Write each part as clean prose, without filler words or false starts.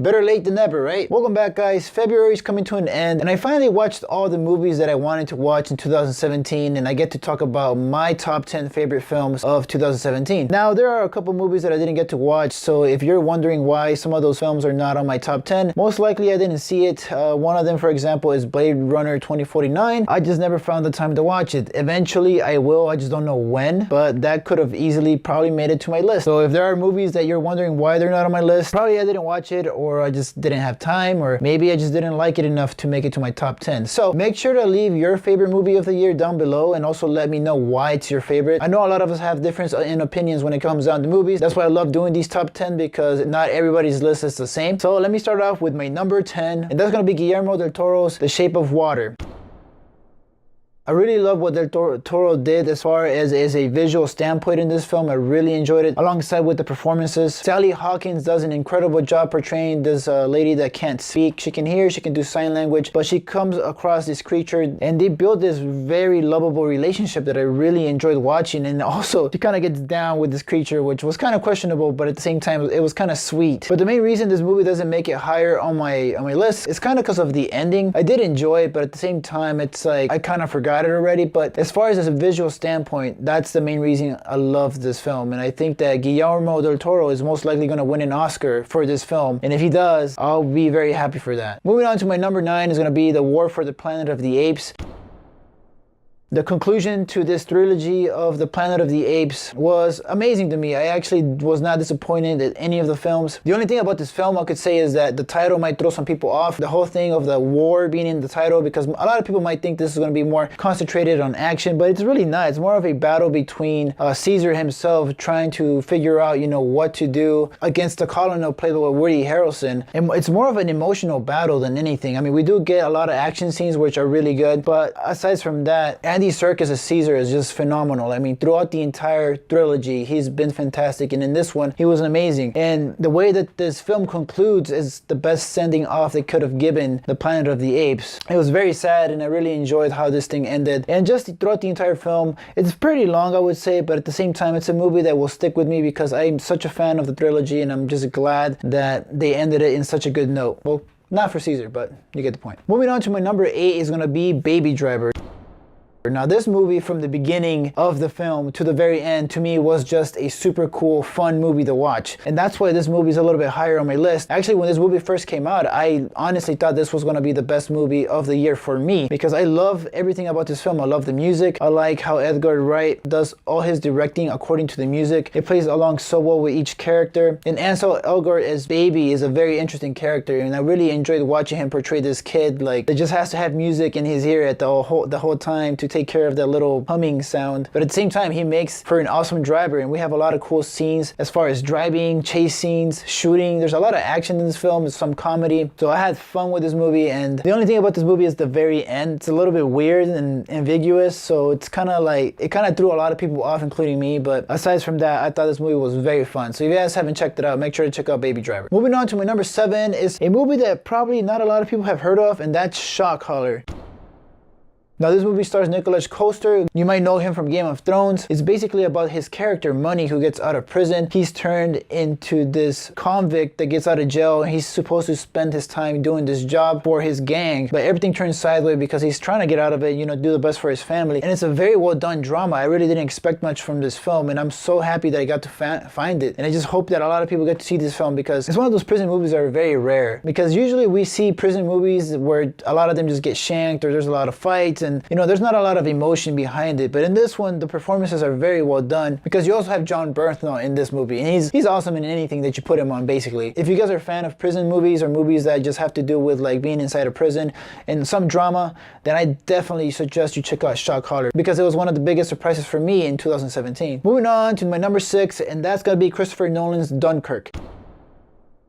Better late than never, right? Welcome back, guys. February is coming to an end, and I finally watched all the movies that I wanted to watch in 2017, and I get to talk about my top 10 favorite films of 2017. Now, there are a couple movies that I didn't get to watch, so if you're wondering why some of those films are not on my top 10, most likely I didn't see it. One of them, for example, is Blade Runner 2049. I just never found the time to watch it. Eventually, I will. I just don't know when, but that could have easily probably made it to my list. So if there are movies that you're wondering why they're not on my list, probably I didn't watch it, or I just didn't have time, or maybe I just didn't like it enough to make it to my top 10. So make sure to leave your favorite movie of the year down below, and also let me know why it's your favorite. I know a lot of us have difference in opinions when it comes down to movies. That's why I love doing these top 10, because not everybody's list is the same. So let me start off with my number 10, and that's gonna be Guillermo del Toro's The Shape of Water. I really love what Del Toro did as far as a visual standpoint in this film. I really enjoyed it, alongside with the performances. Sally Hawkins does an incredible job portraying this lady that can't speak. She can hear, she can do sign language, but she comes across this creature, and they build this very lovable relationship that I really enjoyed watching. And also, she kind of gets down with this creature, which was kind of questionable, but at the same time, it was kind of sweet. But the main reason this movie doesn't make it higher on my list is kind of because of the ending. I did enjoy it, but at the same time, it's like I kind of forgot it already. But as far as a visual standpoint, that's the main reason I love this film, and I think that Guillermo del Toro is most likely going to win an Oscar for this film, and if he does, I'll be very happy for that. Moving on to my number 9 is going to be The War for the Planet of the Apes. The conclusion to this trilogy of the Planet of the Apes was amazing to me. I actually was not disappointed at any of the films. The only thing about this film I could say is that the title might throw some people off. The whole thing of the war being in the title, because a lot of people might think this is going to be more concentrated on action, but it's really not. It's more of a battle between Caesar himself trying to figure out, what to do against the colonel played by Woody Harrelson. And it's more of an emotional battle than anything. I mean, we do get a lot of action scenes which are really good, but aside from that, Andy Serkis as Caesar is just phenomenal. I mean, throughout the entire trilogy, he's been fantastic, and in this one, he was amazing. And the way that this film concludes is the best sending off they could have given the Planet of the Apes. It was very sad, and I really enjoyed how this thing ended. And just throughout the entire film, it's pretty long, I would say, but at the same time, it's a movie that will stick with me because I'm such a fan of the trilogy, and I'm just glad that they ended it in such a good note. Well, not for Caesar, but you get the point. Moving on to my number 8 is going to be Baby Driver. Now, this movie, from the beginning of the film to the very end, to me was just a super cool, fun movie to watch. And that's why this movie is a little bit higher on my list. Actually, when this movie first came out, I honestly thought this was going to be the best movie of the year for me, because I love everything about this film. I love the music. I like how Edgar Wright does all his directing according to the music. It plays along so well with each character. And Ansel Elgort as Baby is a very interesting character, and I really enjoyed watching him portray this kid like that just has to have music in his ear at the whole time to take care of that little humming sound. But at the same time, he makes for an awesome driver, and we have a lot of cool scenes as far as driving, chase scenes, shooting. There's a lot of action in this film. There's some comedy. So I had fun with this movie, and the only thing about this movie is the very end. It's a little bit weird and ambiguous, so it's kind of like, it kind of threw a lot of people off, including me. But aside from that, I thought this movie was very fun. So if you guys haven't checked it out, make sure to check out Baby Driver. Moving on to my number 7 is a movie that probably not a lot of people have heard of, and that's Shot Caller. Now, this movie stars Nicholas Coster. You might know him from Game of Thrones. It's basically about his character, Money, who gets out of prison. He's turned into this convict that gets out of jail, and he's supposed to spend his time doing this job for his gang. But everything turns sideways because he's trying to get out of it, do the best for his family. And it's a very well done drama. I really didn't expect much from this film, and I'm so happy that I got to find it. And I just hope that a lot of people get to see this film, because it's one of those prison movies that are very rare. Because usually we see prison movies where a lot of them just get shanked, or there's a lot of fights, and there's not a lot of emotion behind it. But in this one, the performances are very well done, because you also have John Bernthal in this movie, and he's awesome in anything that you put him on, basically. If you guys are a fan of prison movies, or movies that just have to do with like being inside a prison and some drama, then I definitely suggest you check out Shot Caller, because it was one of the biggest surprises for me in 2017. Moving on to my number 6, and that's gonna be Christopher Nolan's Dunkirk.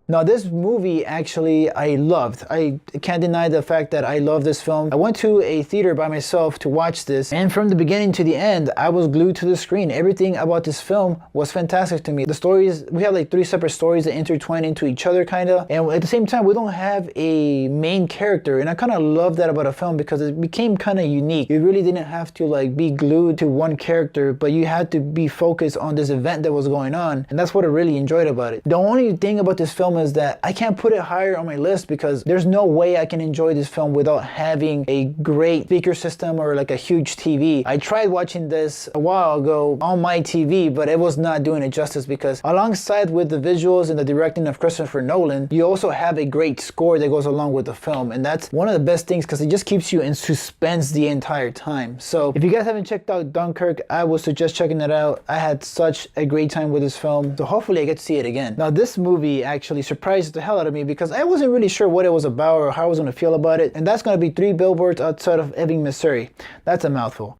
Now, this movie, actually, I loved. I can't deny the fact that I love this film. I went to a theater by myself to watch this, and from the beginning to the end, I was glued to the screen. Everything about this film was fantastic to me. The stories, we have like 3 separate stories that intertwine into each other, kind of, and at the same time, we don't have a main character, and I kind of love that about a film, because it became kind of unique. You really didn't have to like be glued to one character, but you had to be focused on this event that was going on, and that's what I really enjoyed about it. The only thing about this film film is that I can't put it higher on my list because there's no way I can enjoy this film without having a great speaker system or like a huge TV. I tried watching this a while ago on my TV, but it was not doing it justice because alongside with the visuals and the directing of Christopher Nolan, you also have a great score that goes along with the film, and that's one of the best things because it just keeps you in suspense the entire time. So if you guys haven't checked out Dunkirk, I would suggest checking it out. I had such a great time with this film, so hopefully I get to see it again. Now this movie actually surprised the hell out of me because I wasn't really sure what it was about or how I was going to feel about it, and that's going to be 3 Billboards Outside of Ebbing, Missouri. That's a mouthful.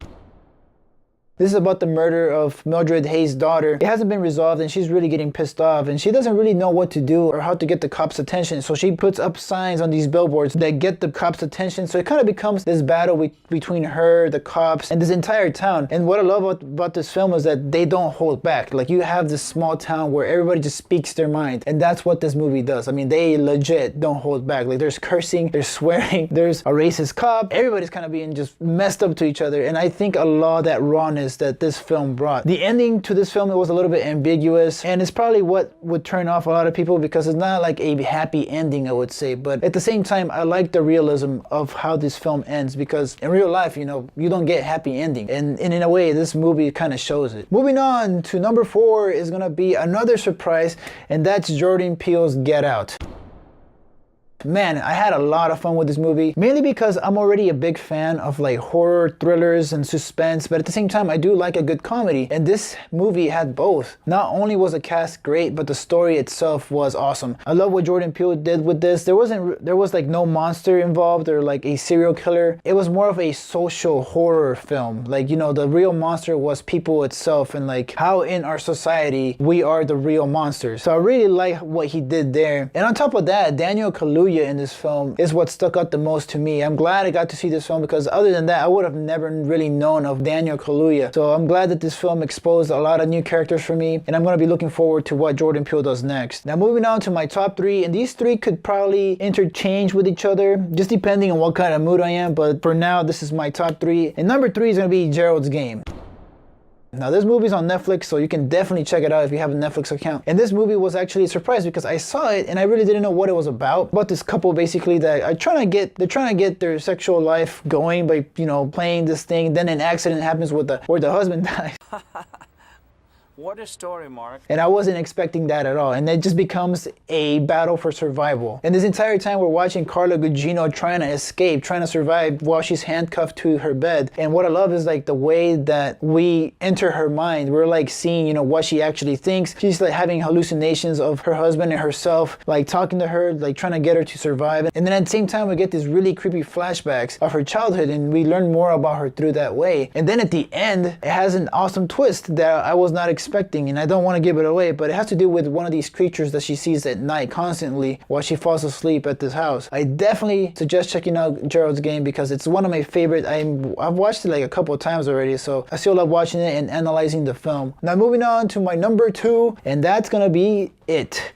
This is about the murder of Mildred Hayes' daughter. It hasn't been resolved and she's really getting pissed off and she doesn't really know what to do or how to get the cops' attention. So she puts up signs on these billboards that get the cops' attention. So it kind of becomes this battle between her, the cops, and this entire town. And what I love about this film is that they don't hold back. Like you have this small town where everybody just speaks their mind. And that's what this movie does. I mean, they legit don't hold back. Like there's cursing, there's swearing, there's a racist cop. Everybody's kind of being just messed up to each other. And I think a lot of that rawness that this film brought. The ending to this film, it was a little bit ambiguous, and it's probably what would turn off a lot of people because it's not like a happy ending, I would say. But at the same time, I like the realism of how this film ends because in real life, you know, you don't get happy ending. And in a way, this movie kind of shows it. Moving on to number 4 is gonna be another surprise, and that's Jordan Peele's Get Out. Man, I had a lot of fun with this movie, mainly because I'm already a big fan of like horror, thrillers, and suspense, but at the same time, I do like a good comedy, and this movie had both. Not only was the cast great, but the story itself was awesome. I love what Jordan Peele did with this. There was like no monster involved or like a serial killer. It was more of a social horror film. Like, you know, the real monster was people itself and like how in our society we are the real monsters. So I really like what he did there. And on top of that, Daniel Kaluuya in this film is what stuck out the most to me. I'm glad I got to see this film because other than that, I would have never really known of Daniel Kaluuya. So I'm glad that this film exposed a lot of new characters for me, and I'm going to be looking forward to what Jordan Peele does next. Now moving on to my top 3, and these 3 could probably interchange with each other, just depending on what kind of mood I am, but for now, this is my top 3. And number 3 is going to be Geralds Game. Now this movie's on Netflix, so you can definitely check it out if you have a Netflix account. And this movie was actually a surprise because I saw it and I really didn't know what it was about. About this couple basically that they're trying to get their sexual life going by, you know, playing this thing. Then an accident happens where the husband dies. What a story, Mark. And I wasn't expecting that at all. And it just becomes a battle for survival. And this entire time we're watching Carla Gugino trying to escape, trying to survive while she's handcuffed to her bed. And what I love is like the way that we enter her mind. We're like seeing, you know, what she actually thinks. She's like having hallucinations of her husband and herself, like talking to her, like trying to get her to survive. And then at the same time we get these really creepy flashbacks of her childhood and we learn more about her through that way. And then at the end, it has an awesome twist that I was not expecting, and I don't want to give it away, but it has to do with one of these creatures that she sees at night constantly while she falls asleep at this house. I definitely suggest checking out Geralds Game because it's one of my favorite. I've watched it like a couple of times already, so I still love watching it and analyzing the film. Now moving on to my number 2, and that's gonna be It.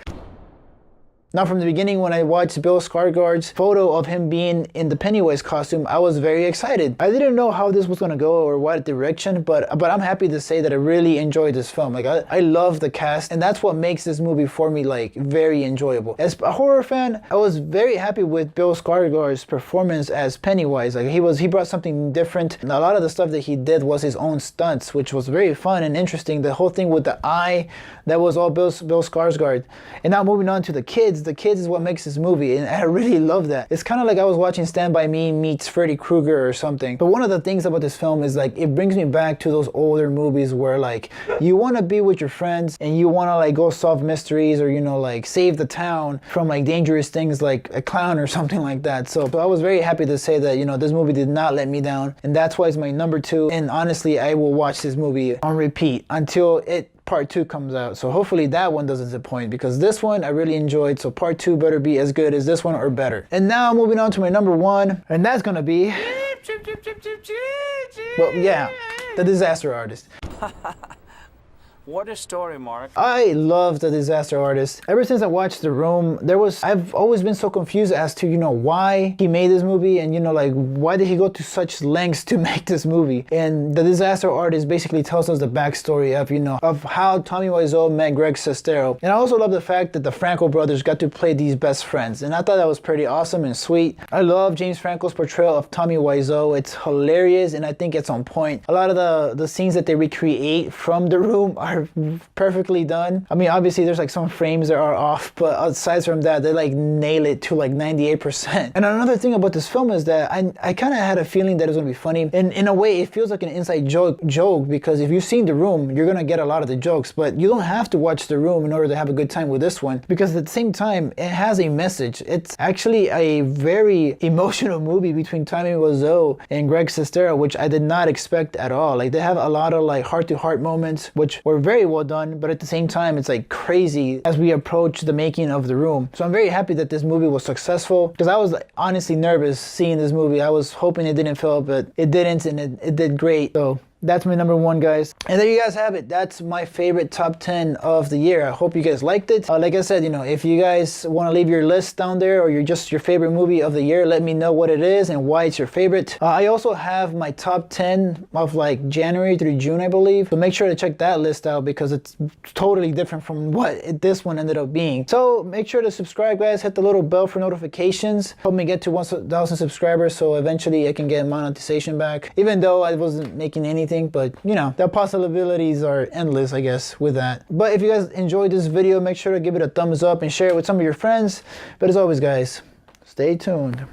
Now from the beginning when I watched Bill Skarsgård's photo of him being in the Pennywise costume, I was very excited. I didn't know how this was going to go or what direction, but I'm happy to say that I really enjoyed this film. Like I love the cast, and that's what makes this movie for me like very enjoyable. As a horror fan, I was very happy with Bill Skarsgård's performance as Pennywise. Like he brought something different. And a lot of the stuff that he did was his own stunts, which was very fun and interesting. The whole thing with the eye, that was all Bill Skarsgård. And now moving on to the kids is what makes this movie, and I really love that. It's kind of like I was watching Stand By Me meets Freddy Krueger or something. But one of the things about this film is like it brings me back to those older movies where like you want to be with your friends and you want to like go solve mysteries or, you know, like save the town from like dangerous things like a clown or something like that. So I was very happy to say that, you know, this movie did not let me down, and that's why it's my number 2. And honestly, I will watch this movie on repeat until part 2 comes out. So hopefully that one doesn't disappoint because this one I really enjoyed. So part 2 better be as good as this one or better. And now moving on to my number 1, and that's gonna be, well, yeah, The Disaster Artist. What a story, Mark. I love The Disaster Artist. Ever since I watched The Room, I've always been so confused as to, why he made this movie and, like, why did he go to such lengths to make this movie? And The Disaster Artist basically tells us the backstory of, of how Tommy Wiseau met Greg Sestero. And I also love the fact that the Franco brothers got to play these best friends. And I thought that was pretty awesome and sweet. I love James Franco's portrayal of Tommy Wiseau. It's hilarious and I think it's on point. A lot of the scenes that they recreate from The Room are perfectly done. I mean, obviously there's like some frames that are off, but aside from that, they like nail it to like 98%. And another thing about this film is that I kind of had a feeling that it was gonna be funny. And in a way, it feels like an inside joke because if you've seen The Room, you're gonna get a lot of the jokes, but you don't have to watch The Room in order to have a good time with this one, because at the same time, it has a message. It's actually a very emotional movie between Tommy Wiseau and Greg Sestero, which I did not expect at all. Like, they have a lot of like heart-to-heart moments, which were very well done, but at the same time, it's like crazy as we approach the making of The Room. So I'm very happy that this movie was successful, because I was honestly nervous seeing this movie. I was hoping it didn't fail, but it didn't, and it did great. So that's my number one, guys. And there you guys have it. That's my favorite top 10 of the year. I hope you guys liked it. Like I said, if you guys want to leave your list down there, or your favorite movie of the year, let me know what it is and why it's your favorite. I also have my top 10 of like January through June, I believe. So make sure to check that list out, because it's totally different from what this one ended up being. So make sure to subscribe, guys. Hit the little bell for notifications. Help me get to 1,000 subscribers, so eventually I can get monetization back. Even though I wasn't making anything, but the possibilities are endless, I guess, with that. But if you guys enjoyed this video, make sure to give it a thumbs up and share it with some of your friends. But as always, guys, stay tuned.